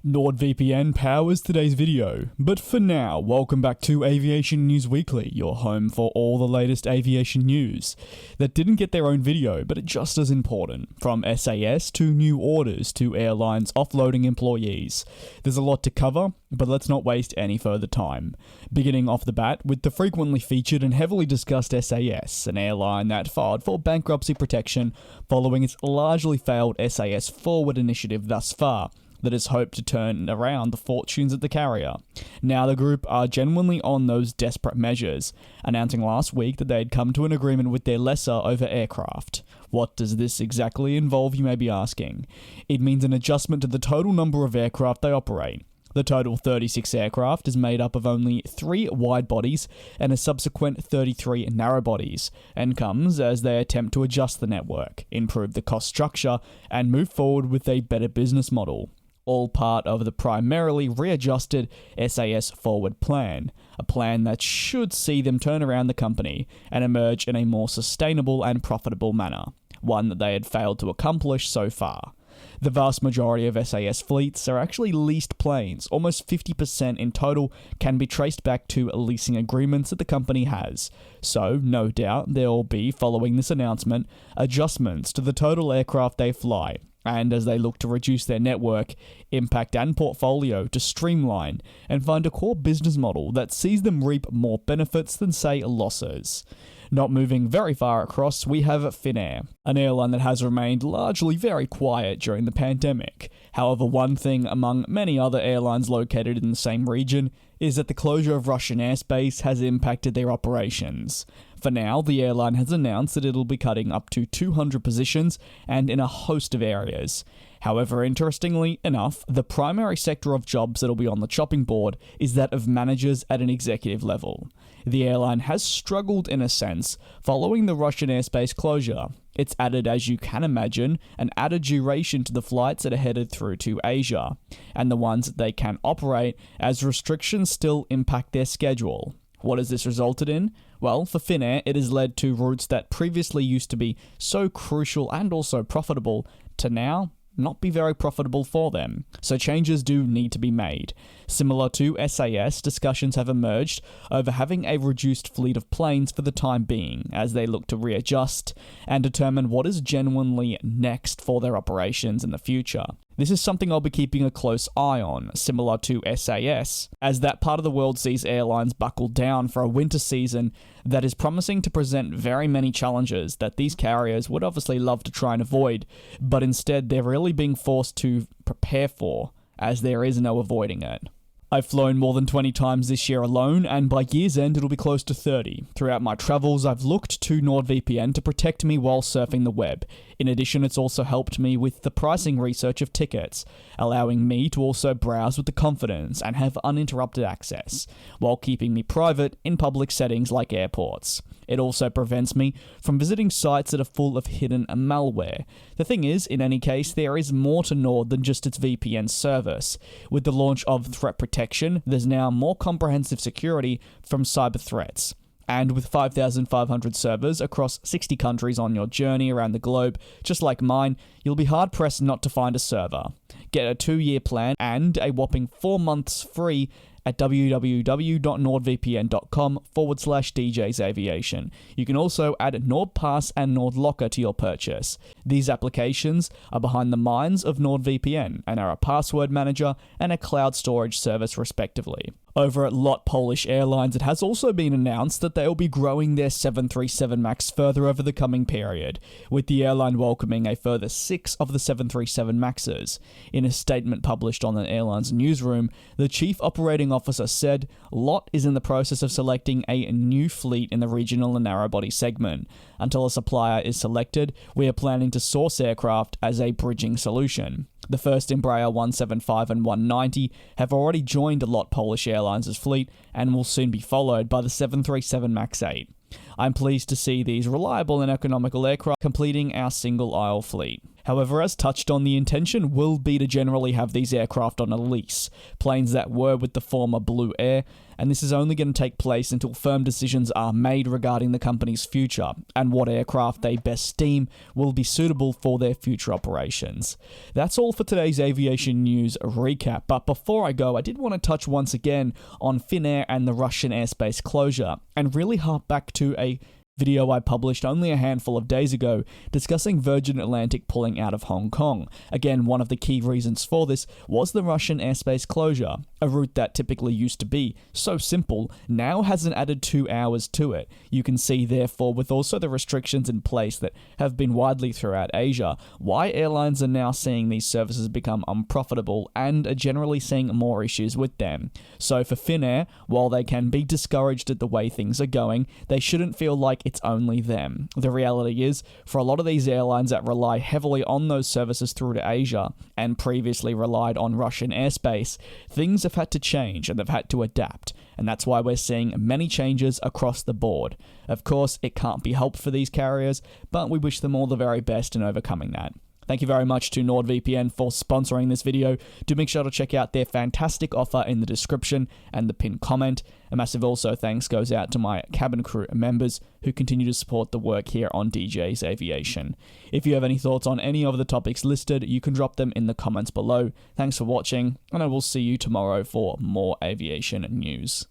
NordVPN powers today's video, but for now, welcome back to Aviation News Weekly, your home for all the latest aviation news that didn't get their own video, but are just as important, from SAS to new orders to airlines offloading employees. There's a lot to cover, but let's not waste any further time. Beginning off the bat with the frequently featured and heavily discussed SAS, an airline that filed for bankruptcy protection following its largely failed SAS Forward initiative thus far, that is hoped to turn around the fortunes of the carrier. Now the group are genuinely on those desperate measures, announcing last week that they had come to an agreement with their lessor over aircraft. What does this exactly involve, you may be asking? It means an adjustment to the total number of aircraft they operate. The total 36 aircraft is made up of only 3 wide bodies and a subsequent 33 narrow bodies, and comes as they attempt to adjust the network, improve the cost structure, and move forward with a better business model. All part of the primarily readjusted SAS Forward plan, a plan that should see them turn around the company and emerge in a more sustainable and profitable manner, one that they had failed to accomplish so far. The vast majority of SAS fleets are actually leased planes. Almost 50% in total can be traced back to leasing agreements that the company has. So, no doubt, there will be, following this announcement, adjustments to the total aircraft they fly, and as they look to reduce their network, impact and portfolio to streamline and find a core business model that sees them reap more benefits than, say, losses. Not moving very far across, we have Finnair, an airline that has remained largely very quiet during the pandemic. However, one thing among many other airlines located in the same region is that the closure of Russian airspace has impacted their operations. For now, the airline has announced that it'll be cutting up to 200 positions and in a host of areas. However, interestingly enough, the primary sector of jobs that'll be on the chopping board is that of managers at an executive level. The airline has struggled in a sense following the Russian airspace closure. It's added, as you can imagine, an added duration to the flights that are headed through to Asia, and the ones that they can operate as restrictions still impact their schedule. What has this resulted in? Well, for Finnair, it has led to routes that previously used to be so crucial and also profitable to now not be very profitable for them, so changes do need to be made. Similar to SAS, discussions have emerged over having a reduced fleet of planes for the time being, as they look to readjust and determine what is genuinely next for their operations in the future. This is something I'll be keeping a close eye on, similar to SAS, as that part of the world sees airlines buckle down for a winter season that is promising to present very many challenges that these carriers would obviously love to try and avoid, but instead they're really being forced to prepare for, as there is no avoiding it. I've flown more than 20 times this year alone, and by year's end it'll be close to 30. Throughout my travels, I've looked to NordVPN to protect me while surfing the web. In addition, it's also helped me with the pricing research of tickets, allowing me to also browse with the confidence and have uninterrupted access, while keeping me private in public settings like airports. It also prevents me from visiting sites that are full of hidden malware. The thing is, in any case, there is more to Nord than just its VPN service. With the launch of threat protection, there's now more comprehensive security from cyber threats. And with 5,500 servers across 60 countries on your journey around the globe, just like mine, you'll be hard-pressed not to find a server. Get a 2-year plan and a whopping 4 months free at www.nordvpn.com/DJsAviation. You can also add NordPass and NordLocker to your purchase. These applications are behind the minds of NordVPN and are a password manager and a cloud storage service respectively. Over at LOT Polish Airlines, it has also been announced that they will be growing their 737 MAX further over the coming period, with the airline welcoming a further 6 of the 737 MAXes. In a statement published on the airline's Newsroom, the chief operating officer said, LOT is in the process of selecting a new fleet in the regional and narrow-body segment. Until a supplier is selected, we are planning to source aircraft as a bridging solution. The first Embraer 175 and 190 have already joined a LOT Polish Airlines' fleet and will soon be followed by the 737 MAX 8. I'm pleased to see these reliable and economical aircraft completing our single-aisle fleet. However, as touched on, the intention will be to generally have these aircraft on a lease, planes that were with the former Blue Air, and this is only going to take place until firm decisions are made regarding the company's future and what aircraft they best deem will be suitable for their future operations. That's all for today's aviation news recap, but before I go, I did want to touch once again on Finnair and the Russian airspace closure, and really harp back to a video I published only a handful of days ago discussing Virgin Atlantic pulling out of Hong Kong. Again, one of the key reasons for this was the Russian airspace closure. A route that typically used to be so simple now has an added 2 hours to it. You can see, therefore, with also the restrictions in place that have been widely throughout Asia, why airlines are now seeing these services become unprofitable and are generally seeing more issues with them. So for Finnair, while they can be discouraged at the way things are going, they shouldn't feel like it's only them. The reality is, for a lot of these airlines that rely heavily on those services through to Asia and previously relied on Russian airspace, things have had to change and they've had to adapt, and that's why we're seeing many changes across the board. Of course, it can't be helped for these carriers, but we wish them all the very best in overcoming that. Thank you very much to NordVPN for sponsoring this video. Do make sure to check out their fantastic offer in the description and the pinned comment. A massive also thanks goes out to my cabin crew members who continue to support the work here on DJ's Aviation. If you have any thoughts on any of the topics listed, you can drop them in the comments below. Thanks for watching, and I will see you tomorrow for more aviation news.